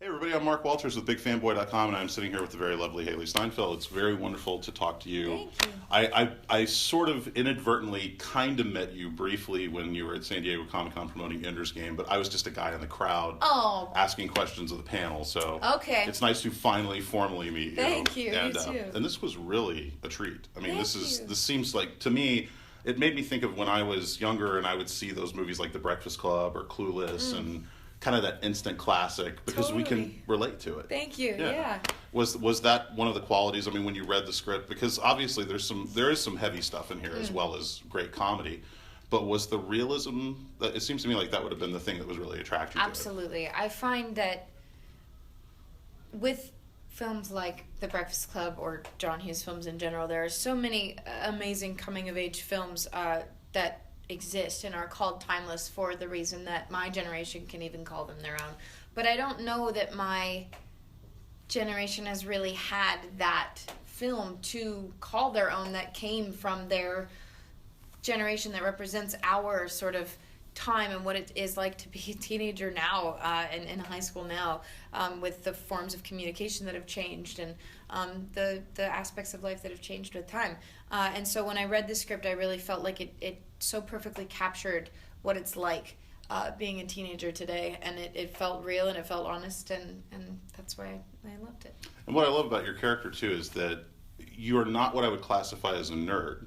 Hey everybody, I'm Mark Walters with Bigfanboy.com, and I'm sitting here with the very lovely Hailee Steinfeld. It's very wonderful to talk to you. Thank you. I sort of inadvertently kind of met you briefly when you were at San Diego Comic-Con promoting Ender's Game, but I was just a guy in the crowd asking questions of the panel, so Okay. it's nice to finally formally meet you. Thank you, And, you too. and this was really a treat. I mean, Thank this you. seems like, to me, it made me think of when I was younger and I would see those movies like The Breakfast Club or Clueless and kind of that instant classic because we can Totally. relate to it. Thank you. Yeah. Was that one of the qualities? I mean, when you read the script, because obviously there is some heavy stuff in here as well as great comedy, but was the realism that it seems to me like that would have been the thing that was really attractive to it. Absolutely. I find that with films like The Breakfast Club or John Hughes films in general, there are so many amazing coming of age films that exist and are called timeless for the reason that my generation can even call them their own. But I don't know that my generation has really had that film to call their own that came from their generation that represents our sort of time and what it is like to be a teenager now and in high school now, with the forms of communication that have changed and the aspects of life that have changed with time. And so when I read the script, I really felt like it so perfectly captured what it's like being a teenager today, and it felt real and it felt honest, and that's why I loved it. And what I love about your character too is that you are not what I would classify as a nerd,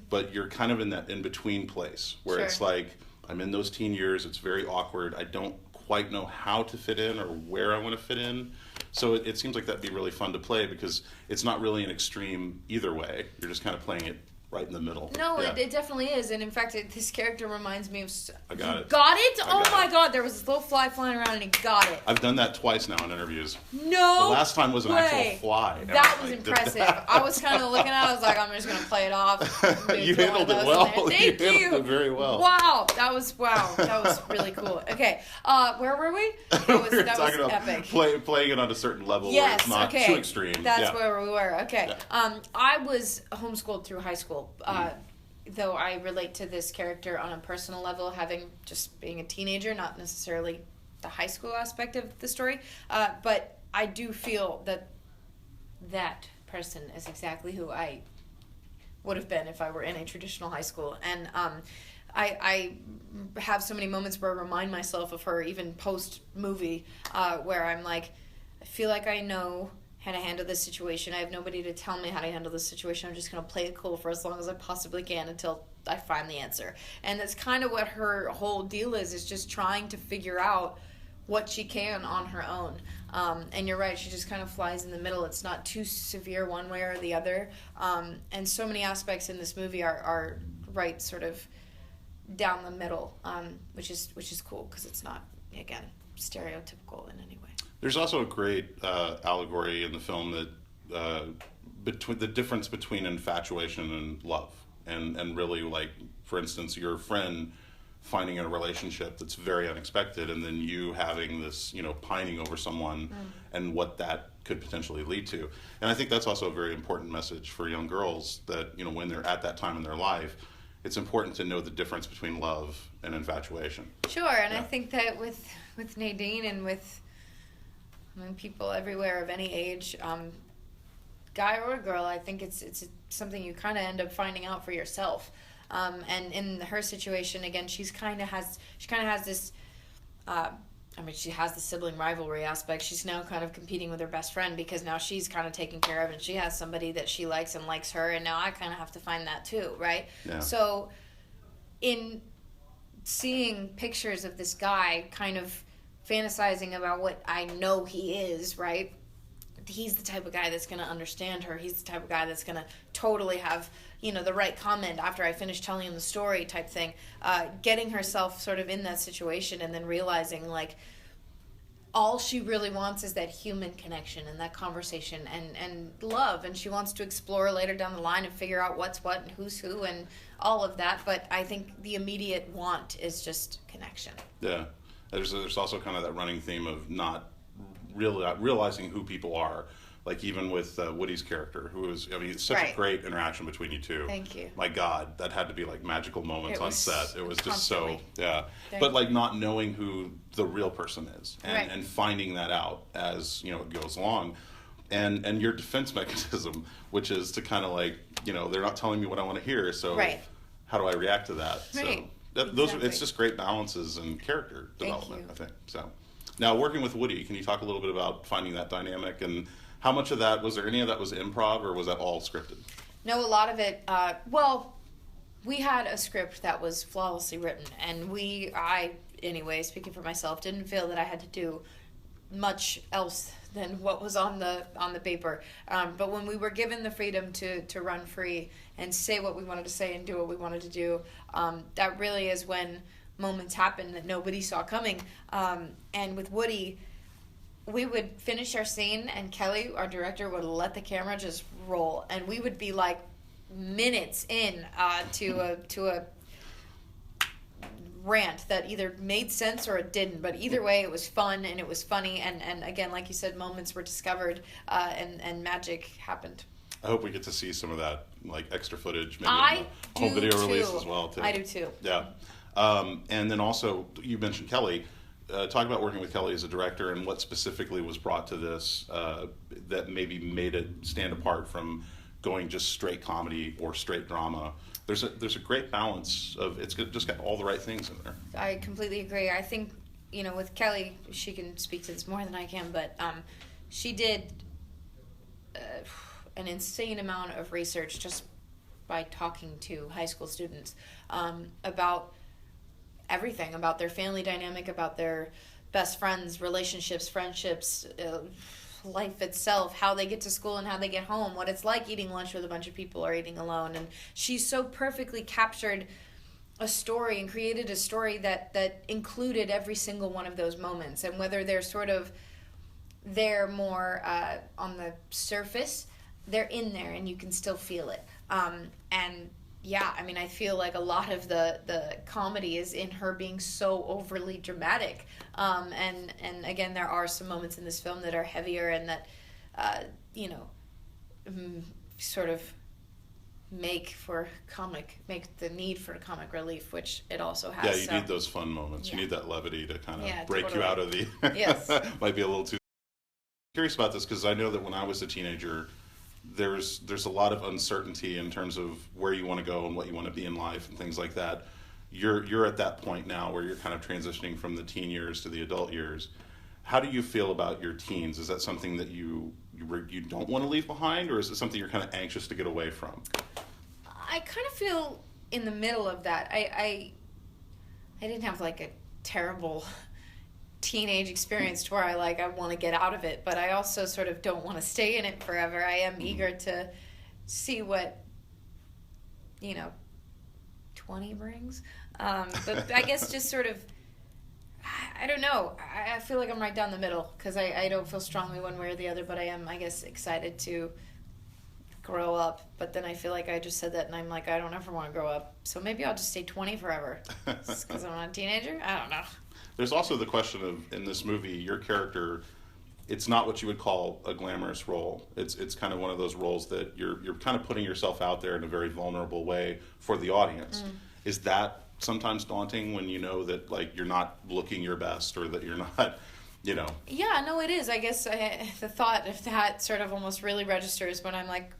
but you're kind of in that in-between place where Sure. it's like, I'm in those teen years, it's very awkward, I don't quite know how to fit in or where I want to fit in. So it seems like that'd be really fun to play because it's not really an extreme either way. You're just kind of playing it right in the middle. No, Yeah. it definitely is, and in fact, this character reminds me of. I got it. Got it? I Oh got my it. God! There was this little fly flying around, and he got it. I've done that twice now in interviews. No. The last time was an way. actual fly. And That I, was like, did impressive. that. I was kind of looking at it. I was like, I'm just gonna play it off. You Throw one handled of it those in well. there. You Thank handled you. it very well. Wow, that was really cool. Okay, where were we? We were That talking was about epic. playing it on a certain level where Yes, it's not okay. too extreme. That's Yeah. where we were. Okay. Yeah. I was homeschooled through high school. Though I relate to this character on a personal level, having just being a teenager, not necessarily the high school aspect of the story. But I do feel that person is exactly who I would have been if I were in a traditional high school. And I have so many moments where I remind myself of her, even post-movie, where I'm like, I feel like I know how to handle this situation. I have nobody to tell me how to handle this situation. I'm just going to play it cool for as long as I possibly can until I find the answer. And that's kind of what her whole deal is just trying to figure out what she can on her own. And you're right, she just kind of flies in the middle. It's not too severe one way or the other. And so many aspects in this movie are right sort of down the middle, which is cool because it's not, again, stereotypical in any way. There's also a great allegory in the film that between the difference between infatuation and love, and really, like, for instance, your friend finding a relationship that's very unexpected, and then you having this, pining over someone, and what that could potentially lead to. And I think that's also a very important message for young girls that, when they're at that time in their life, it's important to know the difference between love and infatuation. Sure, and Yeah. I think that with Nadine and with people everywhere of any age, guy or girl, I think it's something you kind of end up finding out for yourself. And in her situation, again, she kind of has this. She has the sibling rivalry aspect. She's now kind of competing with her best friend because now she's kind of taken care of and she has somebody that she likes and likes her, and now I kind of have to find that too, right? Yeah. So, in seeing pictures of this guy kind of fantasizing about what I know he is, right? He's the type of guy that's going to understand her. He's the type of guy that's going to totally have, the right comment after I finish telling him the story type thing. Getting herself sort of in that situation and then realizing, like, all she really wants is that human connection and that conversation and love. And she wants to explore later down the line and figure out what's what and who's who and all of that. But I think the immediate want is just connection. Yeah. There's also kind of that running theme of not really realizing who people are, Like even with Woody's character, who was, I mean, it's such a Right. great interaction between you two. Thank you. My God, that had to be like magical moments It on was set. It was just so, constantly. yeah. Thank But like not knowing who the real person is, Right. and finding that out as you know it goes along, and your defense mechanism, which is to kind of like, you know, they're not telling me what I want to hear, so Right. how do I react to that? Right. So those Exactly. it's just great balances and character Thank development, you. I think. So now working with Woody, can you talk a little bit about finding that dynamic, and how much of that was there, any of that was improv, or was that all scripted? No, a lot of it, well, we had a script that was flawlessly written, and I, anyway, speaking for myself, didn't feel that I had to do much else than what was on the paper. But when we were given the freedom to run free and say what we wanted to say and do what we wanted to do, that really is when moments happened that nobody saw coming. And with Woody, we would finish our scene, and Kelly, our director, would let the camera just roll, and we would be like minutes in to a rant that either made sense or it didn't, but either way it was fun and it was funny, and again, like you said, moments were discovered, and magic happened. I hope we get to see some of that, like extra footage, maybe I on the home do video too. release as well too. I do too. Yeah, and then also you mentioned Kelly. Talk about working with Kelly as a director and what specifically was brought to this that maybe made it stand apart from going just straight comedy or straight drama. There's a great balance of it's just got all the right things in there. I completely agree. I think, you know, with Kelly, she can speak to this more than I can, but she did an insane amount of research just by talking to high school students about everything, about their family dynamic, about their best friends, relationships, friendships, life itself, how they get to school and how they get home, what it's like eating lunch with a bunch of people or eating alone. And she so perfectly captured a story and created a story that included every single one of those moments. And whether they're more on the surface, they're in there and you can still feel it. And yeah, I mean, I feel like a lot of the comedy is in her being so overly dramatic. And again, there are some moments in this film that are heavier and that, sort of make the need for comic relief, which it also has. Yeah, you need those fun moments. Yeah. You need that levity to kind of Yeah, break totally. you out of the. Yes. Might be a little too. Curious about this because I know that when I was a teenager, there's a lot of uncertainty in terms of where you want to go and what you want to be in life and things like that. You're at that point now where you're kind of transitioning from the teen years to the adult years. How do you feel about your teens? Is that something that you don't want to leave behind, or is it something you're kind of anxious to get away from? I kind of feel in the middle of that. I didn't have like a terrible teenage experience to where I want to get out of it, but I also sort of don't want to stay in it forever. I am eager to see what 20 brings, but I guess just sort of, I don't know, I feel like I'm right down the middle because I don't feel strongly one way or the other, but I am, I guess, excited to grow up. But then I feel like I just said that and I'm like, I don't ever want to grow up, so maybe I'll just stay 20 forever because I'm not a teenager. I don't know. There's also the question of, in this movie, your character, it's not what you would call a glamorous role. It's kind of one of those roles that you're kind of putting yourself out there in a very vulnerable way for the audience. Is that sometimes daunting when you know that like you're not looking your best, or that you're not, Yeah, no, it is. I guess the thought of that sort of almost really registers when I'm like,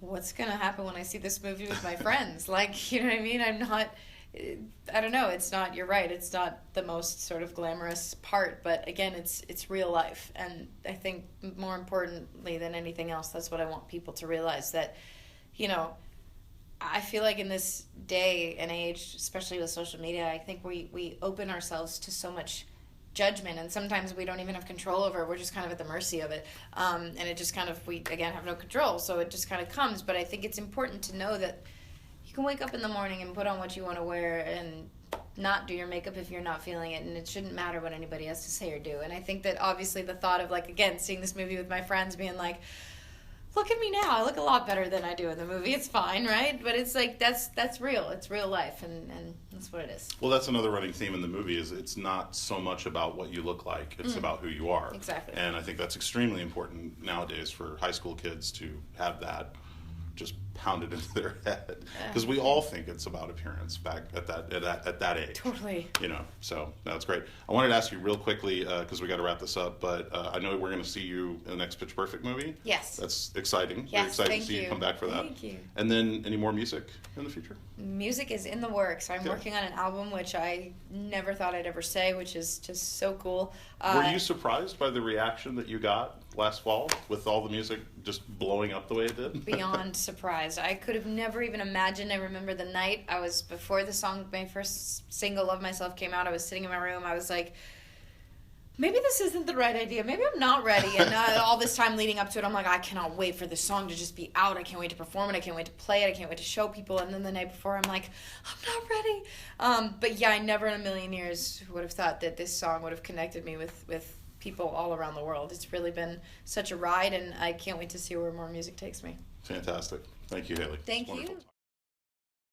what's going to happen when I see this movie with my friends? Like, you know what I mean? I'm not, I don't know. It's not, you're right. It's not the most sort of glamorous part, but again, it's real life. And I think more importantly than anything else, that's what I want people to realize, that, I feel like in this day and age, especially with social media, I think we open ourselves to so much judgment, and sometimes we don't even have control over it. We're just kind of at the mercy of it, and it just kind of, we again have no control, so it just kind of comes. But I think it's important to know that you can wake up in the morning and put on what you want to wear and not do your makeup if you're not feeling it, and it shouldn't matter what anybody has to say or do. And I think that obviously the thought of, like, again, seeing this movie with my friends being like, look at me now. I look a lot better than I do in the movie. It's fine, right? But it's like that's real. It's real life, and that's what it is. Well, that's another running theme in the movie is it's not so much about what you look like. It's about who you are. Exactly. And I think that's extremely important nowadays for high school kids to have that just pounded into their head, because we all think it's about appearance back at that age. Totally. You know, so that's great. I wanted to ask you real quickly because we got to wrap this up, but I know we're going to see you in the next Pitch Perfect movie. Yes. That's exciting. Yes, Very excited thank to see you you. come back for that. Thank you. And then any more music in the future? Music is in the works. I'm Good. working on an album, which I never thought I'd ever say, which is just so cool. Were you surprised by the reaction that you got last fall with all the music just blowing up the way it did? Beyond surprised. I could have never even imagined. I remember the night I was, before the song, my first single, Love Myself, came out, I was sitting in my room. I was like, maybe this isn't the right idea. Maybe I'm not ready. And all this time leading up to it, I'm like, I cannot wait for this song to just be out. I can't wait to perform it. I can't wait to play it. I can't wait to show people. And then the night before, I'm like, I'm not ready. But yeah, I never in a million years would have thought that this song would have connected me with people all around the world. It's really been such a ride, and I can't wait to see where more music takes me. Fantastic. Thank you, Hailee. Thank It's wonderful. you.